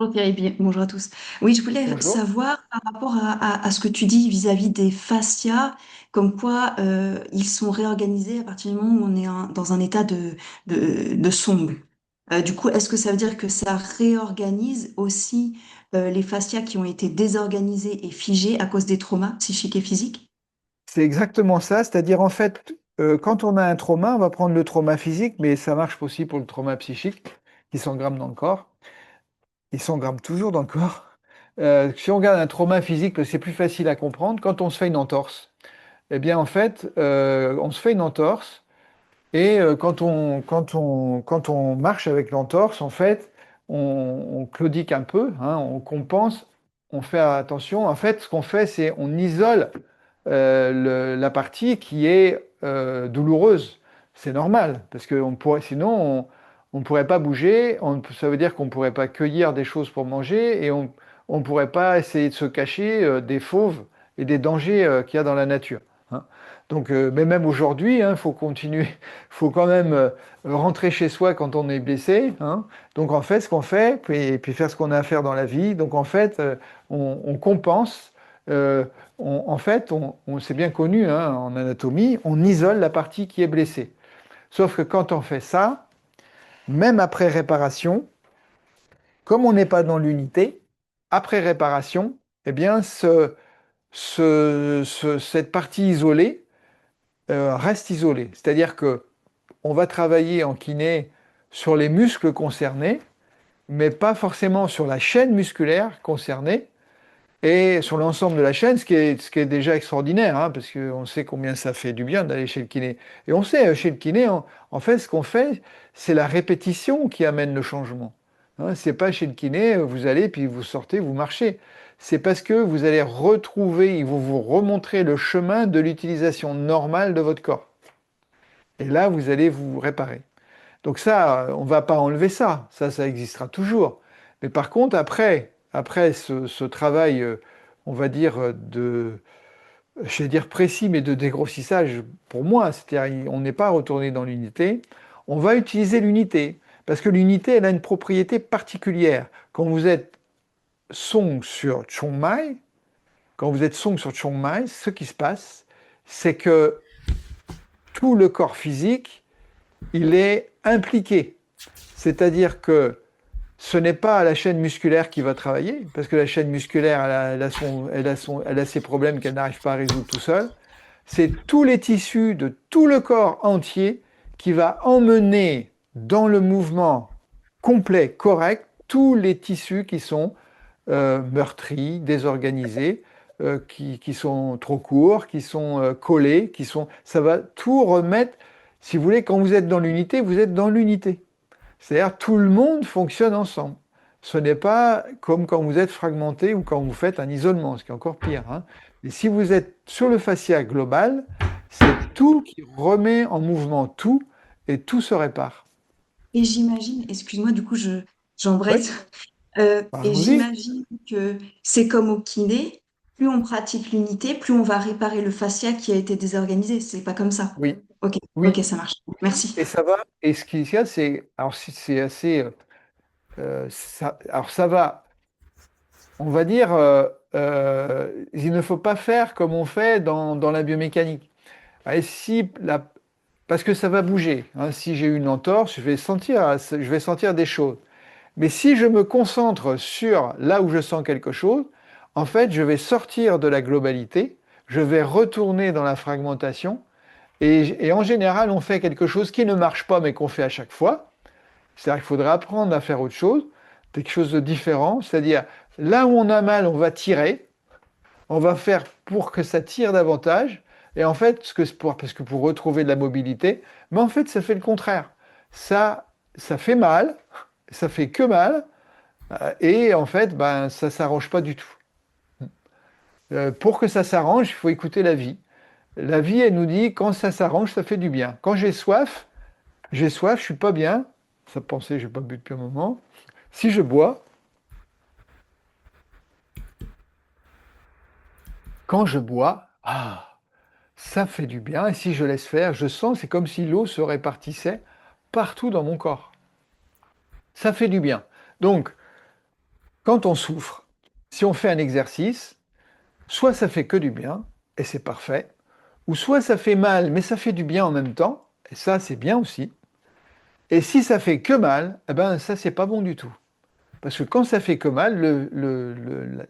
Bonjour Thierry, bonjour à tous. Oui, je voulais Bonjour. savoir par rapport à ce que tu dis vis-à-vis des fascias, comme quoi ils sont réorganisés à partir du moment où on est dans un état de sombre. Du coup, est-ce que ça veut dire que ça réorganise aussi les fascias qui ont été désorganisés et figés à cause des traumas psychiques et physiques? C'est exactement ça, c'est-à-dire en fait, quand on a un trauma, on va prendre le trauma physique, mais ça marche aussi pour le trauma psychique, qui s'engramme dans le corps. Il s'engramme toujours dans le corps. Si on regarde un trauma physique, c'est plus facile à comprendre. Quand on se fait une entorse, eh bien en fait, on se fait une entorse et quand on marche avec l'entorse, en fait, on claudique un peu, hein, on compense, on fait attention. En fait, ce qu'on fait, c'est on isole la partie qui est douloureuse. C'est normal, parce que sinon, on ne pourrait pas bouger, ça veut dire qu'on ne pourrait pas cueillir des choses pour manger, et on ne pourrait pas essayer de se cacher des fauves et des dangers qu'il y a dans la nature. Hein. Donc, mais même aujourd'hui, il faut continuer, faut quand même rentrer chez soi quand on est blessé. Hein. Donc en fait, ce qu'on fait, puis faire ce qu'on a à faire dans la vie. Donc en fait, on compense. euh, en fait, c'est bien connu hein, en anatomie, on isole la partie qui est blessée. Sauf que quand on fait ça, même après réparation, comme on n'est pas dans l'unité, après réparation, eh bien, cette partie isolée reste isolée. C'est-à-dire que on va travailler en kiné sur les muscles concernés, mais pas forcément sur la chaîne musculaire concernée, et sur l'ensemble de la chaîne, ce qui est déjà extraordinaire, hein, parce qu'on sait combien ça fait du bien d'aller chez le kiné. Et on sait, chez le kiné, en fait, ce qu'on fait, c'est la répétition qui amène le changement. Hein, c'est pas chez le kiné, vous allez, puis vous sortez, vous marchez. C'est parce que vous allez retrouver, ils vont vous remontrer le chemin de l'utilisation normale de votre corps. Et là, vous allez vous réparer. Donc ça, on ne va pas enlever ça. Ça existera toujours. Mais par contre, après ce travail, on va dire, je vais dire précis, mais de dégrossissage, pour moi, c'est-à-dire on n'est pas retourné dans l'unité, on va utiliser l'unité. Parce que l'unité, elle a une propriété particulière. Quand vous êtes Song sur Chiang Mai, quand vous êtes Song sur Chiang Mai, ce qui se passe, c'est que tout le corps physique, il est impliqué. C'est-à-dire que ce n'est pas la chaîne musculaire qui va travailler, parce que la chaîne musculaire, elle a ses problèmes qu'elle n'arrive pas à résoudre tout seul. C'est tous les tissus de tout le corps entier qui va emmener dans le mouvement complet, correct, tous les tissus qui sont meurtris, désorganisés, qui sont trop courts, qui sont collés, ça va tout remettre. Si vous voulez, quand vous êtes dans l'unité, vous êtes dans l'unité. C'est-à-dire tout le monde fonctionne ensemble. Ce n'est pas comme quand vous êtes fragmenté ou quand vous faites un isolement, ce qui est encore pire. Hein. Et si vous êtes sur le fascia global, c'est tout qui remet en mouvement tout et tout se répare. Et j'imagine, excuse-moi, du coup, Oui, j'embraye. Et allons-y. j'imagine que c'est comme au kiné, plus on pratique l'unité, plus on va réparer le fascia qui a été désorganisé. C'est pas comme ça. Oui, Ok, ok, oui, ça marche. oui, Merci. et ça va. Et ce qu'il y a, c'est, alors si c'est assez, alors ça va. On va dire, il ne faut pas faire comme on fait dans la biomécanique. Et parce que ça va bouger. Hein. Si j'ai une entorse, je vais sentir des choses. Mais si je me concentre sur là où je sens quelque chose, en fait, je vais sortir de la globalité, je vais retourner dans la fragmentation, et en général, on fait quelque chose qui ne marche pas, mais qu'on fait à chaque fois. C'est-à-dire qu'il faudrait apprendre à faire autre chose, quelque chose de différent. C'est-à-dire, là où on a mal, on va tirer, on va faire pour que ça tire davantage. Et en fait, parce que pour retrouver de la mobilité, mais en fait, ça fait le contraire. Ça fait mal, ça fait que mal, et en fait, ben, ça s'arrange pas du tout. Pour que ça s'arrange, il faut écouter la vie. La vie, elle nous dit, quand ça s'arrange, ça fait du bien. Quand j'ai soif, je suis pas bien. Ça pensait, j'ai pas bu depuis un moment. Si je bois, quand je bois, ça fait du bien. Et si je laisse faire, je sens, c'est comme si l'eau se répartissait partout dans mon corps. Ça fait du bien. Donc, Quand on souffre, si on fait un exercice, soit ça fait que du bien, et c'est parfait, ou soit ça fait mal, mais ça fait du bien en même temps, et ça c'est bien aussi. Et si ça fait que mal, eh ben ça c'est pas bon du tout. Parce que quand ça fait que mal,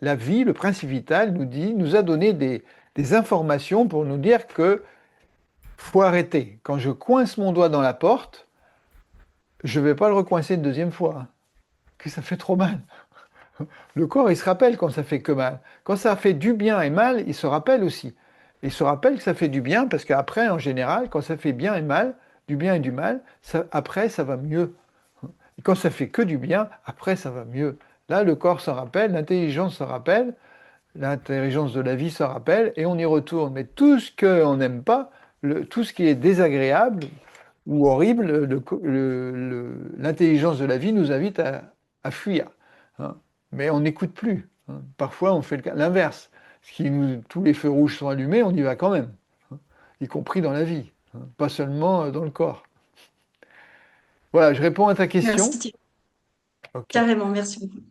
la vie, le principe vital nous a donné des informations pour nous dire que faut arrêter. Quand je coince mon doigt dans la porte, je ne vais pas le recoincer une deuxième fois, hein, que ça fait trop mal. Le corps, il se rappelle quand ça fait que mal. Quand ça fait du bien et mal, il se rappelle aussi. Il se rappelle que ça fait du bien parce qu'après, en général, quand ça fait bien et mal, du bien et du mal, après, ça va mieux. Et quand ça fait que du bien, après, ça va mieux. Là, le corps s'en rappelle, l'intelligence s'en rappelle, l'intelligence de la vie s'en rappelle, et on y retourne. Mais tout ce qu'on n'aime pas, tout ce qui est désagréable ou horrible, l'intelligence de la vie nous invite à fuir, hein. Mais on n'écoute plus, hein. Parfois, on fait l'inverse. Tous les feux rouges sont allumés, on y va quand même, hein, y compris dans la vie, hein, pas seulement dans le corps. Voilà, je réponds à ta question. Merci, Ok. carrément, merci beaucoup.